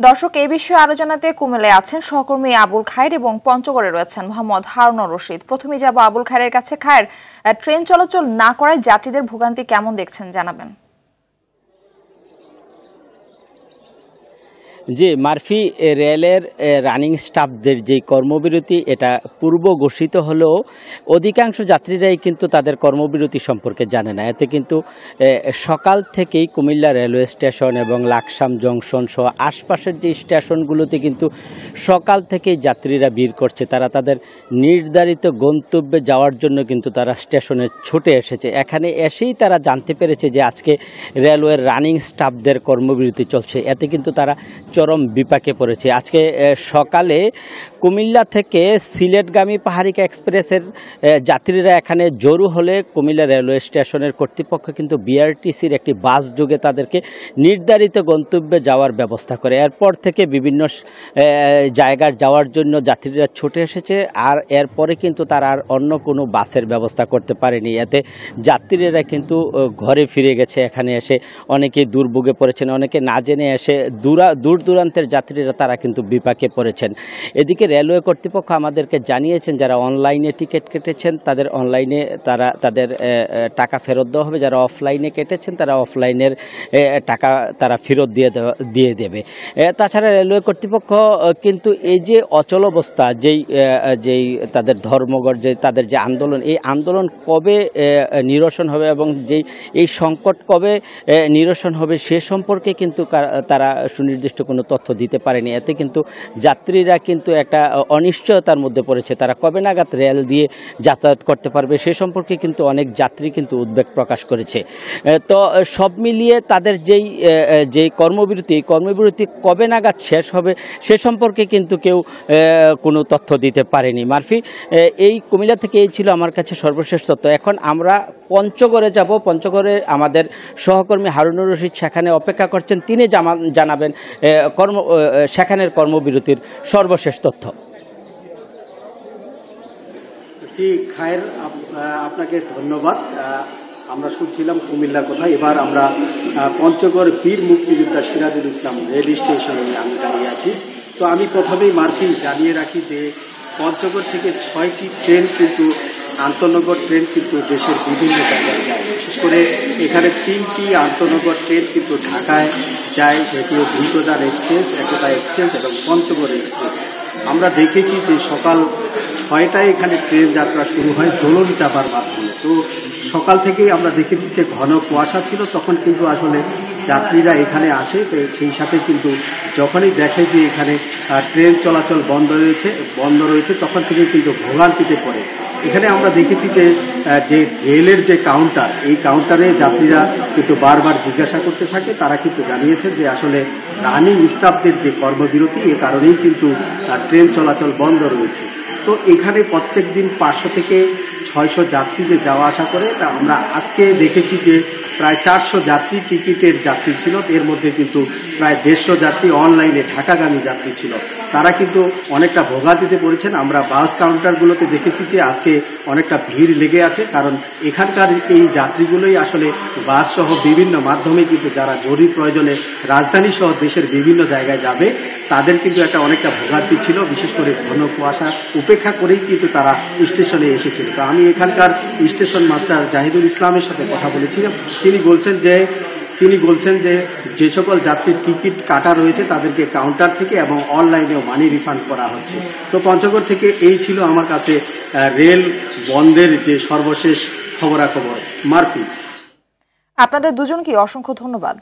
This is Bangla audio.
দর্শক, এই বিষয়ে আলোচনাতে কুমিল্লায় আছেন সহকর্মী আবুল খায়ের এবং পঞ্চগড়ে রয়েছেন মোহাম্মদ হারুনুর রশিদ। প্রথমে যাব আবুল খায়ের কাছে। খায়ের, ট্রেন চলাচল না করায় যাত্রীদের ভোগান্তি কেমন দেখছেন জানাবেন। জি মারফি, রেলের রানিং স্টাফদের যে কর্মবিরতি এটা পূর্ব ঘোষিত হলেও অধিকাংশ যাত্রীরাই কিন্তু তাদের কর্মবিরতি সম্পর্কে জানে না। এতে কিন্তু সকাল থেকেই কুমিল্লা রেলওয়ে স্টেশন এবং লাকসাম জংশন সহ আশপাশের যে স্টেশনগুলোতে কিন্তু সকাল থেকেই যাত্রীরা ভিড় করছে। তারা তাদের নির্ধারিত গন্তব্যে যাওয়ার জন্য কিন্তু তারা স্টেশনে ছুটে এসেছে। এখানে এসেই তারা জানতে পেরেছে যে আজকে রেলওয়ের রানিং স্টাফদের কর্মবিরতি চলছে। এতে কিন্তু তারা চরম বিপাকে পড়েছে। আজকে সকালে কুমিল্লা থেকে সিলেটগামী পাহাড়িকা এক্সপ্রেসের যাত্রীরা এখানে জড়ো হলে কুমিল্লা রেলওয়ে স্টেশনের কর্তৃপক্ষ কিন্তু বিআরটিসির একটি বাস যোগে তাদেরকে নির্ধারিত গন্তব্যে যাওয়ার ব্যবস্থা করে। এরপর থেকে বিভিন্ন জায়গায় যাওয়ার জন্য যাত্রীরা ছুটে এসেছে। আর এরপরে কিন্তু তারা আর অন্য কোনো বাসের ব্যবস্থা করতে পারেনি। এতে যাত্রীরা কিন্তু ঘরে ফিরে গেছে। এখানে এসে অনেকেই দুর্ভোগে পড়েছেন, অনেকে না জেনে এসে দূর দূরান্তের যাত্রীরা তারা কিন্তু বিপাকে পড়েছেন। এদিকে রেলওয়ে কর্তৃপক্ষ আমাদেরকে জানিয়েছেন যারা অনলাইনে টিকিট কেটেছেন তাদের অনলাইনে তাদের টাকা ফেরত দেওয়া হবে, যারা অফলাইনে কেটেছেন তারা অফলাইনের টাকা তারা ফেরত দিয়ে দেবে। তাছাড়া রেলওয়ে কর্তৃপক্ষ কিন্তু এই যে অচল অবস্থা, যেই তাদের ধর্মঘট, যে তাদের যে আন্দোলন, এই আন্দোলন কবে নিরসন হবে এবং এই সংকট কবে নিরসন হবে সে সম্পর্কে কিন্তু তারা সুনির্দিষ্ট কোনো তথ্য দিতে পারেনি। এতে কিন্তু যাত্রীরা কিন্তু একটা অনিশ্চয়তার মধ্যে পড়েছে। তারা কবে নাগাদ রেল দিয়ে যাতায়াত করতে পারবে সে সম্পর্কে কিন্তু অনেক যাত্রী কিন্তু উদ্বেগ প্রকাশ করেছে। তো সব মিলিয়ে তাদের যেই কর্মবিরতি কবে নাগাদ শেষ হবে সে সম্পর্কে কিন্তু কেউ কোনো তথ্য দিতে পারেনি। মারফি, এই কুমিল্লা থেকে এই ছিল আমার কাছে সর্বশেষ তথ্য। এখন আমরা পঞ্চগড়ে যাব। পঞ্চগড়ে আমাদের সহকর্মী হারুনুর রশিদ সেখানে অপেক্ষা করছেন, তিনি জানাবেন সেখানের কর্মবিরতির সর্বশেষ তথ্য। জি খায়ের, আপনাকে ধন্যবাদ। আমরা শুনছিলাম কুমিল্লার কথা। এবার আমরা পঞ্চগড় বীর মুক্তিযোদ্ধা সিরাজুল ইসলাম রেল স্টেশনে আমি দাঁড়িয়ে আছি। তো আমি প্রথমেই মারফি জানিয়ে রাখি যে পঞ্চগড় থেকে 6টি ট্রেন কিন্তু আন্তনগর ট্রেন কিন্তু দেশের বিভিন্ন জায়গায় যায়। বিশেষ করে এখানে 3টি আন্তনগর ট্রেন কিন্তু ঢাকায় যায়, সেটি দ্রুতদার এক্সপ্রেস, একতা এক্সপ্রেস এবং পঞ্চগড় এক্সপ্রেস। আমরা দেখেছি যে সকাল 6টায় এখানে ট্রেন যাত্রা শুরু হয় দোলন চাপার মাধ্যমে। তো সকাল থেকেই আমরা দেখেছি যে ঘন কুয়াশা ছিল, তখন কিন্তু আসলে যাত্রীরা এখানে আসে। সেই সাথে কিন্তু যখনই দেখে যে এখানে ট্রেন চলাচল বন্ধ রয়েছে তখন থেকে কিন্তু ভোগান্তিতে পড়ে। এখানে আমরা দেখেছি যে রেলের যে কাউন্টার, এই কাউন্টারে যাত্রীরা কিন্তু বারবার জিজ্ঞাসা করতে থাকে। তারা কিন্তু জানিয়েছেন যে আসলে রানিং স্টাফদের যে কর্মবিরতি, এ কারণেই কিন্তু ট্রেন চলাচল বন্ধ রয়েছে। তো এখানে প্রত্যেক দিন 500 থেকে 600 যাত্রী যে যাওয়া আসা করে, তা আমরা আজকে দেখেছি যে প্রায় 400 যাত্রী টিকিটের যাত্রী ছিল। এর মধ্যে কিন্তু প্রায় 150 যাত্রী অনলাইনে ঢাকাগামী যাত্রী ছিল। তারা কিন্তু অনেকটা ভোগান্তিতে পড়েছেন। আমরা বাস কাউন্টারগুলোতে দেখেছি যে আজকে অনেকটা ভিড় লেগে আছে, কারণ এখানকার এই যাত্রীগুলোই আসলে বাস সহ বিভিন্ন মাধ্যমে কিন্তু যারা জরুরি প্রয়োজনে রাজধানী সহ দেশের বিভিন্ন জায়গায় যাবে তাদের কিন্তু অনেকটা ভোগান্তি ছিল। বিশেষ করে ঘন কুয়াশা উপেক্ষা করেই কিন্তু তারা স্টেশনে এসেছিল। তো আমি এখানকার স্টেশন মাস্টার জাহিদুল ইসলামের সাথে কথা বলেছিলাম। তিনি বলছেন যে সকল যাত্রীর টিকিট কাটা রয়েছে তাদেরকে কাউন্টার থেকে এবং অনলাইনেও মানি রিফান্ড করা হচ্ছে। তো পঞ্চগড় থেকে এই ছিল আমার কাছে রেল বন্ধের যে সর্বশেষ খবরাখবর। মারফি, আপনাদের দুজনকে অসংখ্য ধন্যবাদ।